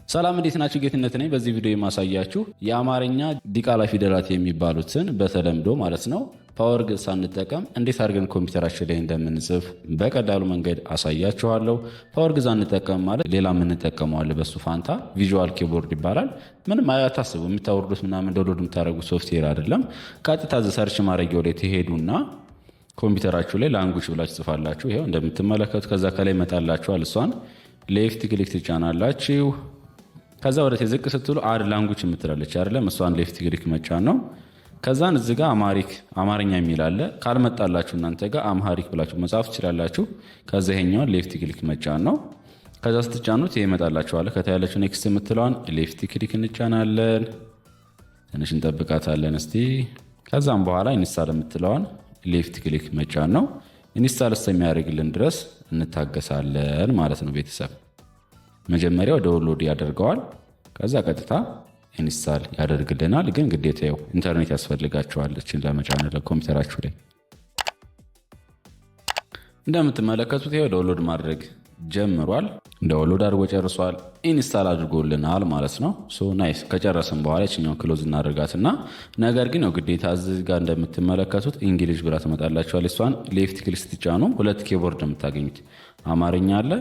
ሰላም እንዴት ናችሁ? ጌትነት ነኝ። በዚህ ቪዲዮ የማሳያችሁ የአማርኛ ዲቃላ ፊደላት የሚባሉትን በተለምዶ ማለት ነው ፓወር ግዕዝ ሳንጠቀም እንዴት አድርገን ኮምፒውተራችን ላይ እንደምንጽፍ በቀላሉ መንገድ አሳያችኋለሁ። ፓወር ግዕዝ አንጠቀም ማለት ሌላ የምንጠቀመው አለ በሱ ፋንታ ቪዥዋል ኪቦርድ ይባላል። ምንም አታስቡ፣ የምታወርዱት ምናምን ዳውንሎድ የምታደርጉት ሶፍትዌር አይደለም። ቀጥታ ሰርች ማድረጊያው ላይ ትሄዱና ኮምፒውተራችሁ ላይ ላንጉጅ ብላችሁ ጽፋላችሁ። ይሄው እንደምትመለከቱ ከዛ ከላይ ይመጣላችኋል። እሷን ሌፍት ክሊክ ትጫናላችሁ። ከዛ ወደ ዝቅ ስትሉ አድ ላንጉጅ የምትላለች አይደለም፣ እሷን ሌፍት ክሊክ መጫን ነው። ከዛን እዚህ ጋር አማርኛ የሚል አለ። ካልመጣላችሁ እናንተ ጋር አምሃሪክ ብላችሁ መጻፍ ትችላላችሁ። ከዛ ይሄኛውን ሌፍት ክሊክ መጫን ነው። ከዛ ስትጫኑት ይሄ ይመጣላችኋል። ከታያላችሁ ኔክስት የምትለዋን ሌፍት ክሊክ እንጫናለን። ትንሽ እንጠብቃታለን እስቲ። ከዛም በኋላ ኢንስታል የምትለዋን ሌፍት ክሊክ መጫን ነው። ኢንስታል እስከሚያደርግልን ድረስ እንታገሳለን ማለት ነው። ቤተሰብ መጀመሪያው ዳውንሎድ ያደርገዋል። ከዛ ቀጥታ ኢንስታል ያደርግልናል። ግን ግዴታ ኢንተርኔት ያስፈልጋችኋል እችን ለመጫን ለኮምፒውተራችሁ ላይ። እንደምትመለከቱት ይሄው ዳውንሎድ ማድረግ ጀምሯል። ዳውንሎድ አድርጎ ጨርሷል። ኢንስታል አድርጎልናል ማለት ነው። ናይስ። ከጨረስን በኋላ እችኛውን ክሎዝ እናደርጋትና ነገር ግን ግዴታ እዚህ ጋር እንደምትመለከቱት እንግሊዝ ብላ ትመጣላችኋል። እሷን ሌፍት ክሊክ ስትጫኑ ሁለት ኪቦርድ የምታገኙት አማርኛ አለ፣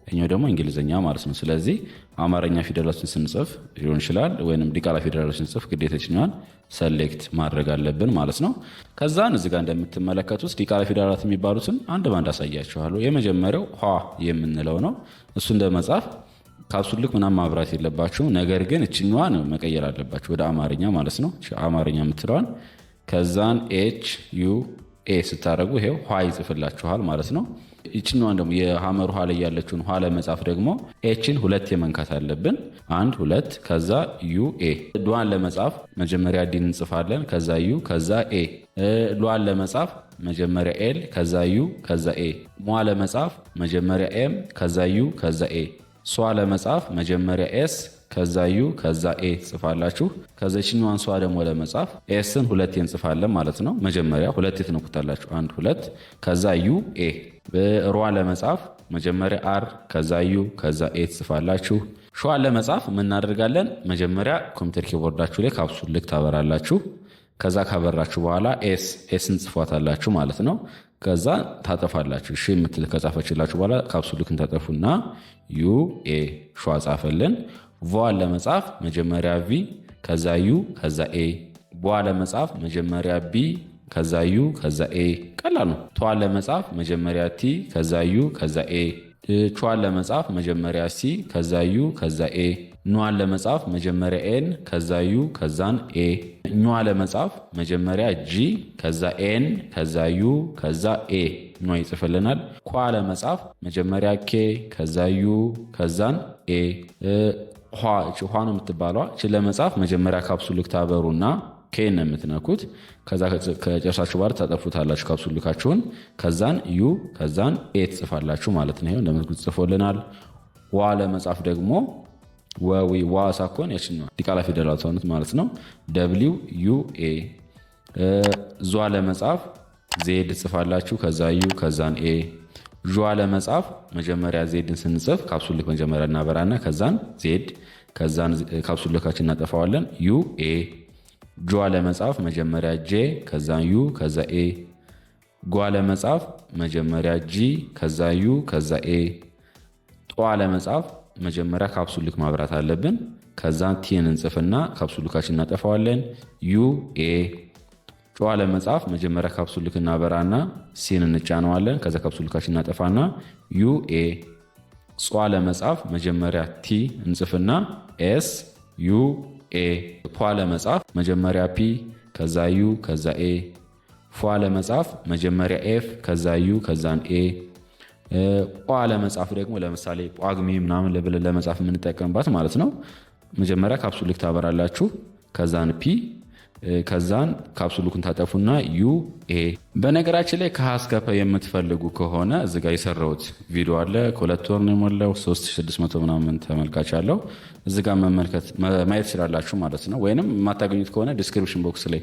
እኛው ደግሞ እንግሊዘኛ ማለት ነው። ስለዚህ አማርኛ ፊደላችን ስንጽፍ ሊሆን ይችላል ወይንም ዲቃላ ፊደላችን ስንጽፍ ግዴታ እችኛዋን ሰሌክት ማድረግ አለብን ማለት ነው። ከዛን እዚህ ጋር እንደምትመለከቱት ዲቃላ ፊደላት የሚባሉትን አንድ ባንድ አሳያችኋለሁ። የመጀመሪያው ኋ የምንለው ነው። እሱ እንደመጻፍ ካፕሱልክ ምናምን ማብራት የለባችሁ። ነገር ግን እችኛዋን መቀየር አለባችሁ ወደ አማርኛ ማለት ነው። አማርኛ የምትለዋን ከዛን ኤች ዩ ኤ ስታደርጉ ይሄው ኋ ይጽፍላችኋል ማለት ነው። ይችኛዋን ደግሞ የሐመር ኋ ላይ ያለችውን ኋ ለመጻፍ ደግሞ ኤችን ሁለት የመንካት አለብን። አንድ ሁለት፣ ከዛ ዩ ኤ። ዷን ለመጻፍ መጀመሪያ ዲን እንጽፋለን፣ ከዛ ዩ ከዛ ኤ። ሏን ለመጻፍ መጀመሪያ ኤል ከዛ ዩ ከዛ ኤ። ሟ ለመጻፍ መጀመሪያ ኤም ከዛ ዩ ከዛ ኤ። ሷ ለመጻፍ መጀመሪያ ኤስ ከዛ ዩ ከዛ ኤ ጽፋላችሁ። ከዛችኛዋን ሷ ደግሞ ለመጻፍ ኤስን ሁለት እንጽፋለን ማለት ነው። መጀመሪያ ሁለት ትነኩታላችሁ፣ አንድ ሁለት፣ ከዛ ዩ ኤ። ሯ ለመጻፍ መጀመሪያ አር ከዛ ዩ ከዛ ኤ ጽፋላችሁ። ሿን ለመጻፍ ምን እናደርጋለን? መጀመሪያ ኮምፒውተር ኪቦርዳችሁ ላይ ካፕሱልክ ታበራላችሁ። ከዛ ካበራችሁ በኋላ ኤስን ጽፏታላችሁ ማለት ነው። ከዛ ታጠፋላችሁ። እሺ የምትል ከጻፈችላችሁ በኋላ ካፕሱልክን ታጠፉና ዩ ኤ ሿ ጻፈልን። ቫን ለመጻፍ መጀመሪያ ቪ ከዛ ዩ ከዛ ኤ። ቧ ለመጻፍ መጀመሪያ ቢ ከዛ ዩ ከዛ ኤ። ቀላል ነው። ቷን ለመጻፍ መጀመሪያ ቲ ከዛ ዩ ከዛ ኤ። ቿን ለመጻፍ መጀመሪያ ሲ ከዛ ዩ ከዛ ኤ። ኗን ለመጻፍ መጀመሪያ ኤን ከዛ ዩ ከዛን ኤ። ኟ ለመጻፍ መጀመሪያ ጂ ከዛ ኤን ከዛ ዩ ከዛ ኤ ኗ ይጽፍልናል። ኳ ለመጻፍ መጀመሪያ ኬ ከዛ ዩ ከዛን ኤ። ኋ ነው የምትባለዋ። እችን ለመጻፍ መጀመሪያ ካፕሱልክ ታበሩና ኬን ነው የምትነኩት። ከዛ ከጨርሳችሁ በኋላ ታጠፉታላችሁ ካፕሱልካችሁን። ከዛን ዩ ከዛን ኤ ትጽፋላችሁ ማለት ነው። እንደምትጉት ጽፎልናል። ዋ ለመጻፍ ደግሞ ዋ ሳኮን ያችኛዋ ዲቃላ ፊደላት ሆኑት ማለት ነው። ደብሊው ዩ ኤ። ዟ ለመጻፍ ዜድ ትጽፋላችሁ፣ ከዛ ዩ ከዛን ኤ። ዥ ለመጻፍ መጀመሪያ ዜድን ስንጽፍ ካፕሱልክ መጀመሪያ እናበራና ከዛን ዜድ ከዛን ካፕሱልካችን እናጠፋዋለን ዩ ኤ። ጇ ለመጻፍ መጀመሪያ ጄ ከዛን ዩ ከዛ ኤ። ጓ ለመጻፍ መጀመሪያ ጂ ከዛ ዩ ከዛ ኤ። ጧ ለመጻፍ መጀመሪያ ካፕሱልክ ማብራት አለብን። ከዛን ቲን እንጽፍና ካፕሱልካችን እናጠፋዋለን ዩ ኤ። ጯ ለመጻፍ መጀመሪያ ካፕሱልክ እናበራና ሲን እንጫነዋለን። ከዛ ካፕሱልካችን እናጠፋና ዩ ኤ። ጿ ለመጻፍ መጀመሪያ ቲ እንጽፍና ኤስ ዩ ኤ። ፏ ለመጻፍ መጀመሪያ ፒ ከዛ ዩ ከዛ ኤ። ፏ ለመጻፍ መጀመሪያ ኤፍ ከዛ ዩ ከዛን ኤ። ቋ ለመጻፍ ደግሞ ለምሳሌ ጳጉሜ ምናምን ለብለን ለመጻፍ የምንጠቀምባት ማለት ነው። መጀመሪያ ካፕሱልክ ታበራላችሁ፣ ከዛን ፒ፣ ከዛን ካፕሱሉን ታጠፉና ዩኤ። በነገራችን ላይ ከሀስከፈ የምትፈልጉ ከሆነ እዚጋ የሰራሁት ቪዲዮ አለ። ከ2 ወር ነው የሞላው 3600 ምናምን ተመልካች አለው። እዚጋ ማየት ትችላላችሁ ማለት ነው። ወይንም የማታገኙት ከሆነ ዲስክሪፕሽን ቦክስ ላይ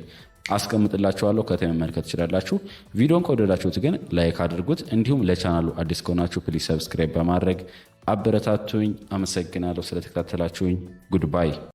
አስቀምጥላችኋለሁ፣ ከታይ መመልከት ትችላላችሁ። ቪዲዮን ከወደዳችሁት ግን ላይክ አድርጉት። እንዲሁም ለቻናሉ አዲስ ከሆናችሁ ፕሊዝ ሰብስክራይብ በማድረግ አበረታቱኝ። አመሰግናለሁ ስለተከታተላችሁኝ። ጉድባይ